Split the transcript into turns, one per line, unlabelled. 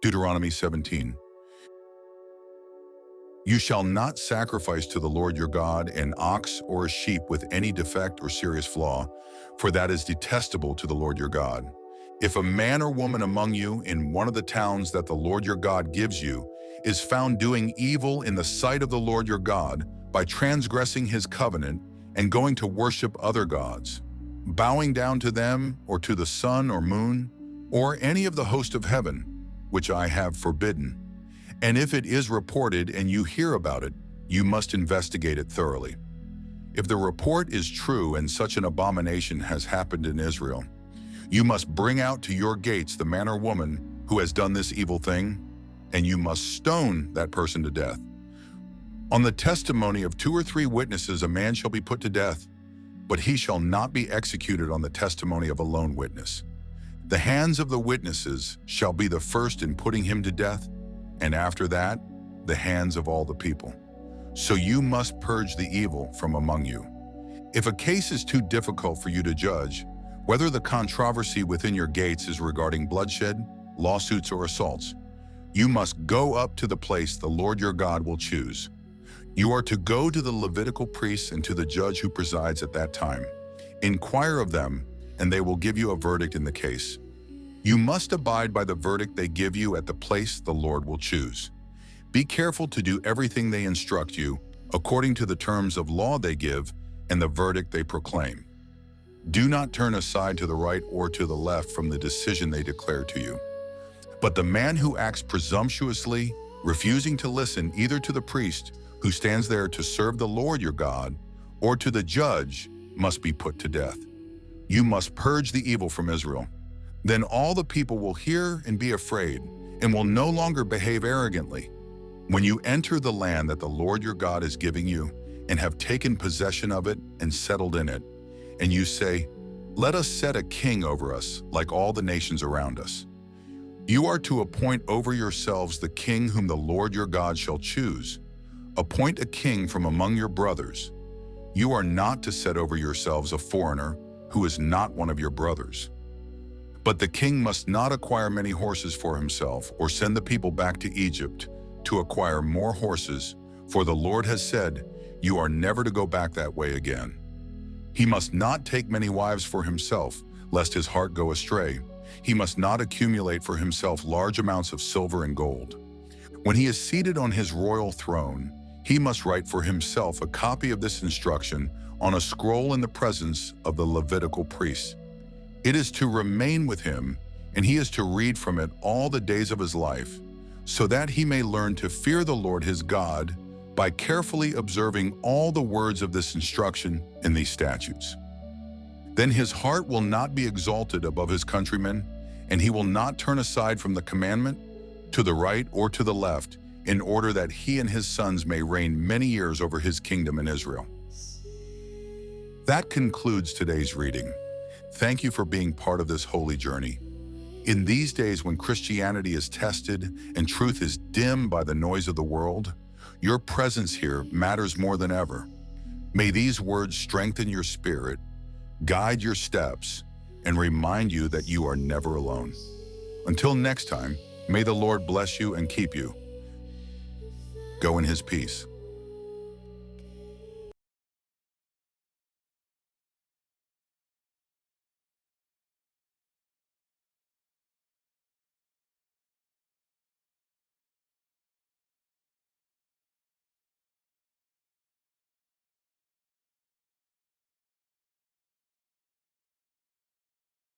Deuteronomy 17. You shall not sacrifice to the Lord your God an ox or a sheep with any defect or serious flaw, for that is detestable to the Lord your God. If a man or woman among you in one of the towns that the Lord your God gives you is found doing evil in the sight of the Lord your God by transgressing his covenant and going to worship other gods, bowing down to them or to the sun or moon, or any of the host of heaven, which I have forbidden, and if it is reported and you hear about it, you must investigate it thoroughly. If the report is true and such an abomination has happened in Israel, you must bring out to your gates the man or woman who has done this evil thing, and you must stone that person to death. On the testimony of 2 or 3 witnesses a man shall be put to death, but he shall not be executed on the testimony of a lone witness. The hands of the witnesses shall be the first in putting him to death, and after that, the hands of all the people. So you must purge the evil from among you. If a case is too difficult for you to judge, whether the controversy within your gates is regarding bloodshed, lawsuits, or assaults, you must go up to the place the Lord your God will choose. You are to go to the Levitical priests and to the judge who presides at that time. Inquire of them, and they will give you a verdict in the case. You must abide by the verdict they give you at the place the Lord will choose. Be careful to do everything they instruct you, according to the terms of law they give and the verdict they proclaim. Do not turn aside to the right or to the left from the decision they declare to you. But the man who acts presumptuously, refusing to listen either to the priest who stands there to serve the Lord your God, or to the judge, must be put to death. You must purge the evil from Israel. Then all the people will hear and be afraid, and will no longer behave arrogantly. When you enter the land that the Lord your God is giving you, and have taken possession of it and settled in it, and you say, "Let us set a king over us, like all the nations around us," you are to appoint over yourselves the king whom the Lord your God shall choose. Appoint a king from among your brothers. You are not to set over yourselves a foreigner who is not one of your brothers. But the king must not acquire many horses for himself, or send the people back to Egypt to acquire more horses, for the Lord has said, "You are never to go back that way again." He must not take many wives for himself, lest his heart go astray. He must not accumulate for himself large amounts of silver and gold. When he is seated on his royal throne, he must write for himself a copy of this instruction on a scroll in the presence of the Levitical priests. It is to remain with him, and he is to read from it all the days of his life, so that he may learn to fear the Lord his God by carefully observing all the words of this instruction in these statutes. Then his heart will not be exalted above his countrymen, and he will not turn aside from the commandment to the right or to the left, in order that he and his sons may reign many years over his kingdom in Israel. That concludes today's reading. Thank you for being part of this holy journey. In these days when Christianity is tested and truth is dimmed by the noise of the world, your presence here matters more than ever. May these words strengthen your spirit, guide your steps, and remind you that you are never alone. Until next time, may the Lord bless you and keep you. Go in his peace.